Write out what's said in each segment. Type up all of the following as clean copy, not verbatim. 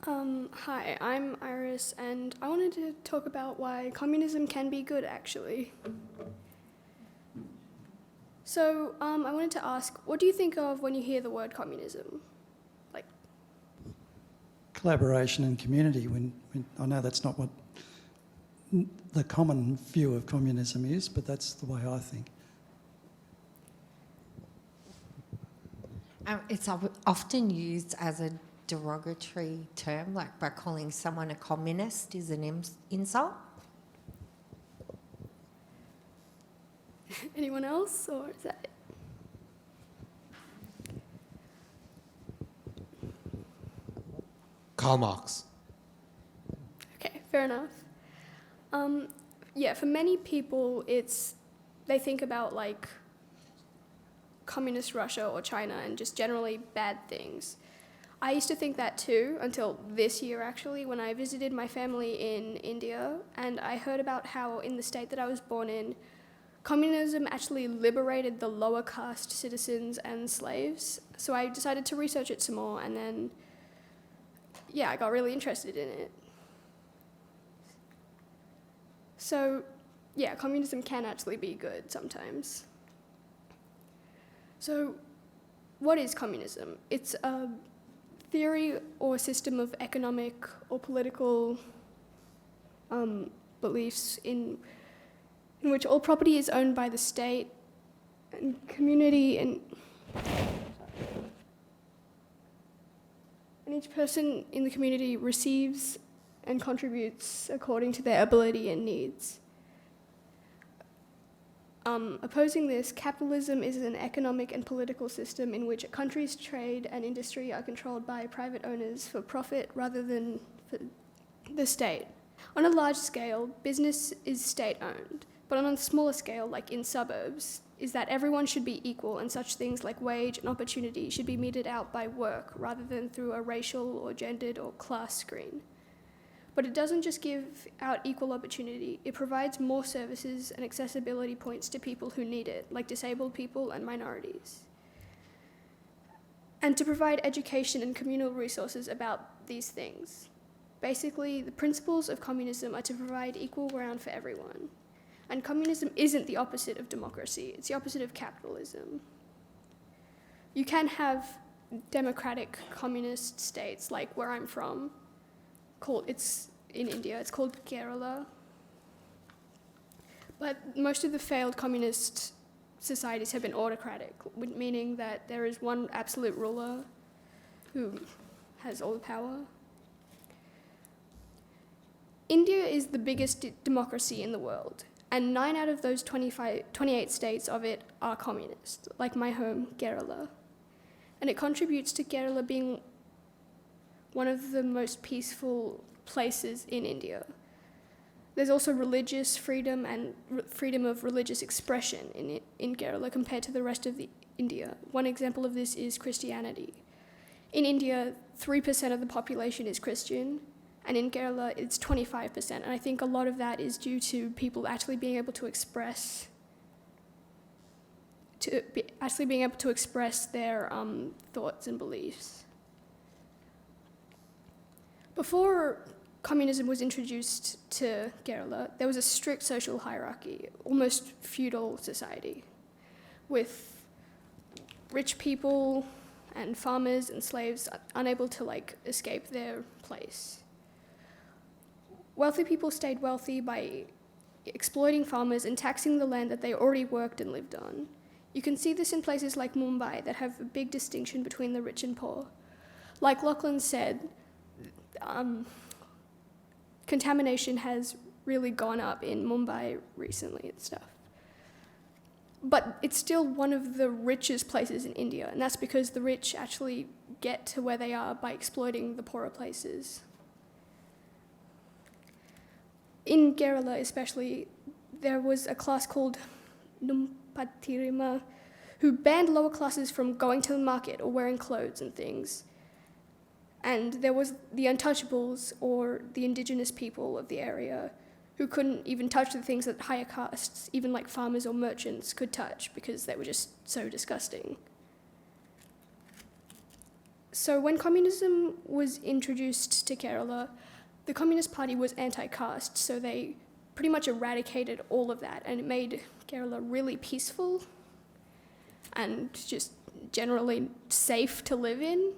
Hi, I'm Iris, and I wanted to talk about why communism can be good, actually. So, I wanted to ask, what do you think of when you hear the word communism? Like, Collaboration and community. I know that's not what the common view of communism is, but that's the way I think. It's often used as a derogatory term, like by calling someone a communist is an insult. anyone else, or is that it? Karl Marx. Okay, fair enough. Yeah, for many people, they think about like communist Russia or China and just generally bad things. I used to think that too until this year, actually, when I visited my family in India, and I heard about how in the state that I was born in, communism actually liberated the lower caste citizens and slaves. So I decided to research it some more, and then, yeah, I got really interested in it. So, yeah, communism can actually be good sometimes. So, what is communism? It's a theory or system of economic or political beliefs in which all property is owned by the state and community, and each person in the community receives and contributes according to their ability and needs. Opposing this, capitalism is an economic and political system in which a country's trade and industry are controlled by private owners for profit rather than for the state. On a large scale, business is state-owned, but on a smaller scale, like in suburbs, is that everyone should be equal, and such things like wage and opportunity should be meted out by work rather than through a racial or gendered or class screen. But it doesn't just give out equal opportunity, it provides more services and accessibility points to people who need it, like disabled people and minorities. And to provide education and communal resources about these things. Basically, the principles of communism are to provide equal ground for everyone. And communism isn't the opposite of democracy, it's the opposite of capitalism. You can have democratic communist states, like where I'm from, it's in India, it's called Kerala. But most of the failed communist societies have been autocratic, meaning that there is one absolute ruler who has all the power. India is the biggest democracy in the world, and 9 out of those 28 states of it are communist, like my home, Kerala. And it contributes to Kerala being one of the most peaceful places in India. There's also religious freedom and freedom of religious expression in Kerala compared to the rest of India. One example of this is Christianity. In India, 3% of the population is Christian, and in Kerala, it's 25%. And I think a lot of that is due to people actually being able to express their thoughts and beliefs. Before communism was introduced to Kerala, there was a strict social hierarchy, almost feudal society, with rich people and farmers and slaves unable to escape their place. Wealthy people stayed wealthy by exploiting farmers and taxing the land that they already worked and lived on. You can see this in places like Mumbai that have a big distinction between the rich and poor. Like Lachlan said, contamination has really gone up in Mumbai recently and stuff. But it's still one of the richest places in India, and that's because the rich actually get to where they are by exploiting the poorer places. In Kerala especially, there was a class called Numpatirima who banned lower classes from going to the market or wearing clothes and things. And there was the untouchables, or the indigenous people of the area, who couldn't even touch the things that higher castes, even like farmers or merchants, could touch because they were just so disgusting. So when communism was introduced to Kerala, the Communist Party was anti-caste, so they pretty much eradicated all of that, and it made Kerala really peaceful and just generally safe to live in,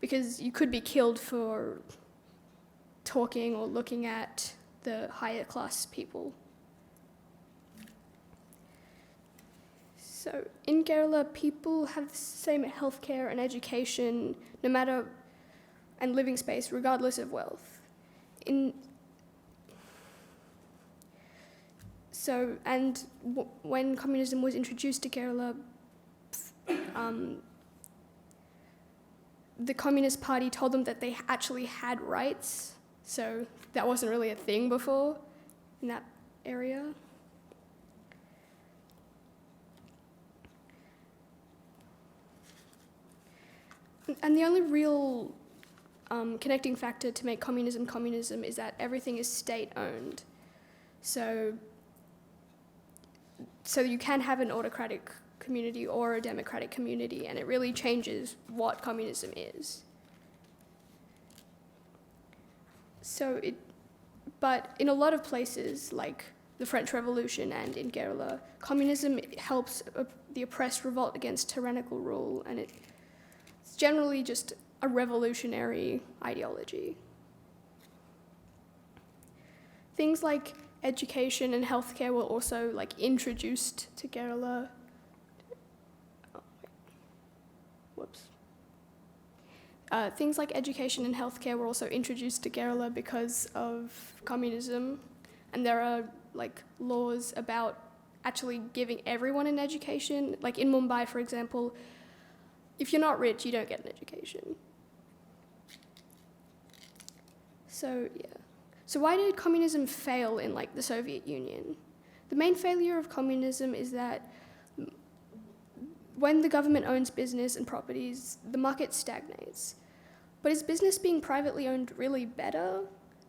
because you could be killed for talking or looking at the higher class people. So in Kerala, people have the same healthcare and education, no matter, and living space, regardless of wealth. When communism was introduced to Kerala, the Communist Party told them that they actually had rights, so that wasn't really a thing before in that area. And the only real connecting factor to make communism is that everything is state-owned. So you can have an autocratic community or a democratic community, and it really changes what communism is. But in a lot of places, like the French Revolution and in Kerala, communism helps the oppressed revolt against tyrannical rule, and it's generally just a revolutionary ideology. Things like education and healthcare were also introduced to Kerala. Things like education and healthcare were also introduced to Kerala because of communism, and there are laws about actually giving everyone an education. Like in Mumbai, for example, if you're not rich, you don't get an education. So why did communism fail in the Soviet Union? The main failure of communism is that when the government owns business and properties, the market stagnates. But is business being privately owned really better?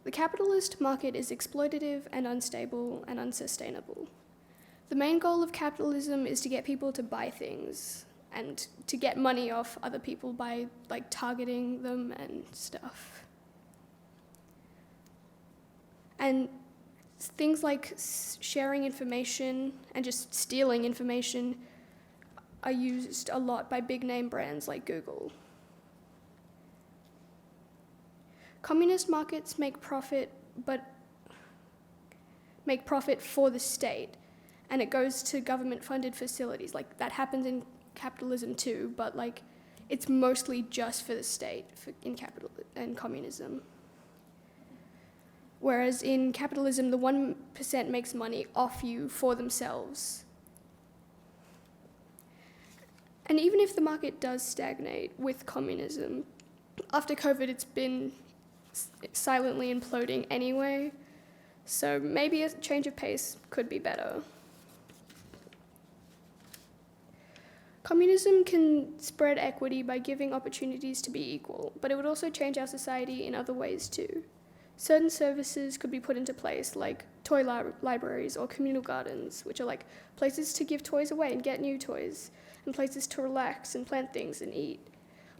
The capitalist market is exploitative and unstable and unsustainable. The main goal of capitalism is to get people to buy things and to get money off other people by targeting them and stuff. And things like sharing information and just stealing information are used a lot by big name brands like Google. Communist markets make profit for the state, and it goes to government-funded facilities. That happens in capitalism too, but it's mostly just for the state in communism. Whereas in capitalism, the 1% makes money off you for themselves. And even if the market does stagnate with communism, after COVID, it's been silently imploding anyway, so maybe a change of pace could be better. Communism can spread equity by giving opportunities to be equal, but it would also change our society in other ways too. Certain services could be put into place, like toy libraries or communal gardens, which are places to give toys away and get new toys, and places to relax and plant things and eat.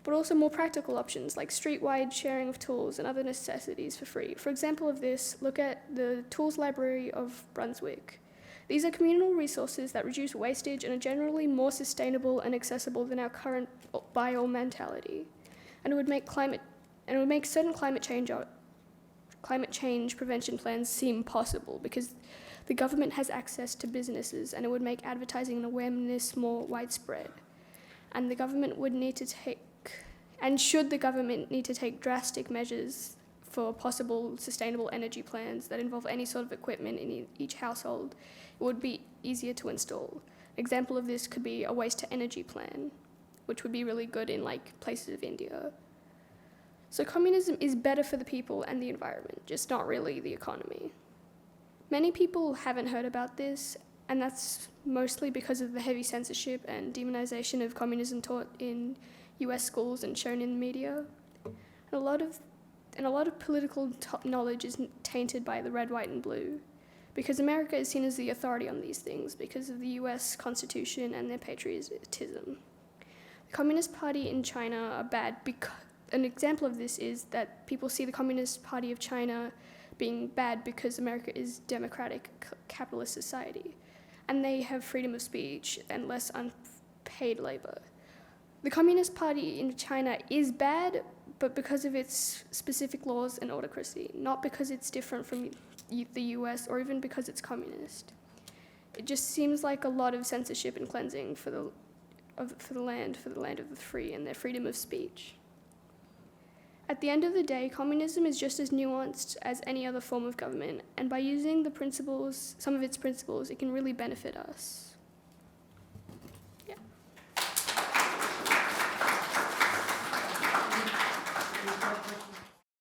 But also more practical options like street-wide sharing of tools and other necessities for free. For example of this, look at the Tools Library of Brunswick. These are communal resources that reduce wastage and are generally more sustainable and accessible than our current bio mentality. And it would make certain climate change prevention plans seem possible because the government has access to businesses, and it would make advertising and awareness more widespread. And the government would need to take should the government need to take drastic measures for possible sustainable energy plans that involve any sort of equipment in each household, it would be easier to install. An example of this could be a waste-to-energy plan, which would be really good in places of India. So communism is better for the people and the environment, just not really the economy. Many people haven't heard about this, and that's mostly because of the heavy censorship and demonization of communism taught in US schools and shown in the media. And a lot of political knowledge is tainted by the red, white, and blue, because America is seen as the authority on these things because of the US Constitution and their patriotism. The Communist Party in China are bad because an example of this is that people see the Communist Party of China being bad because America is democratic capitalist society, and they have freedom of speech and less unpaid labor. The Communist Party in China is bad, but because of its specific laws and autocracy, not because it's different from the US or even because it's communist. It just seems like a lot of censorship and cleansing for the land of the free and their freedom of speech. At the end of the day, communism is just as nuanced as any other form of government, and by using some of its principles, it can really benefit us.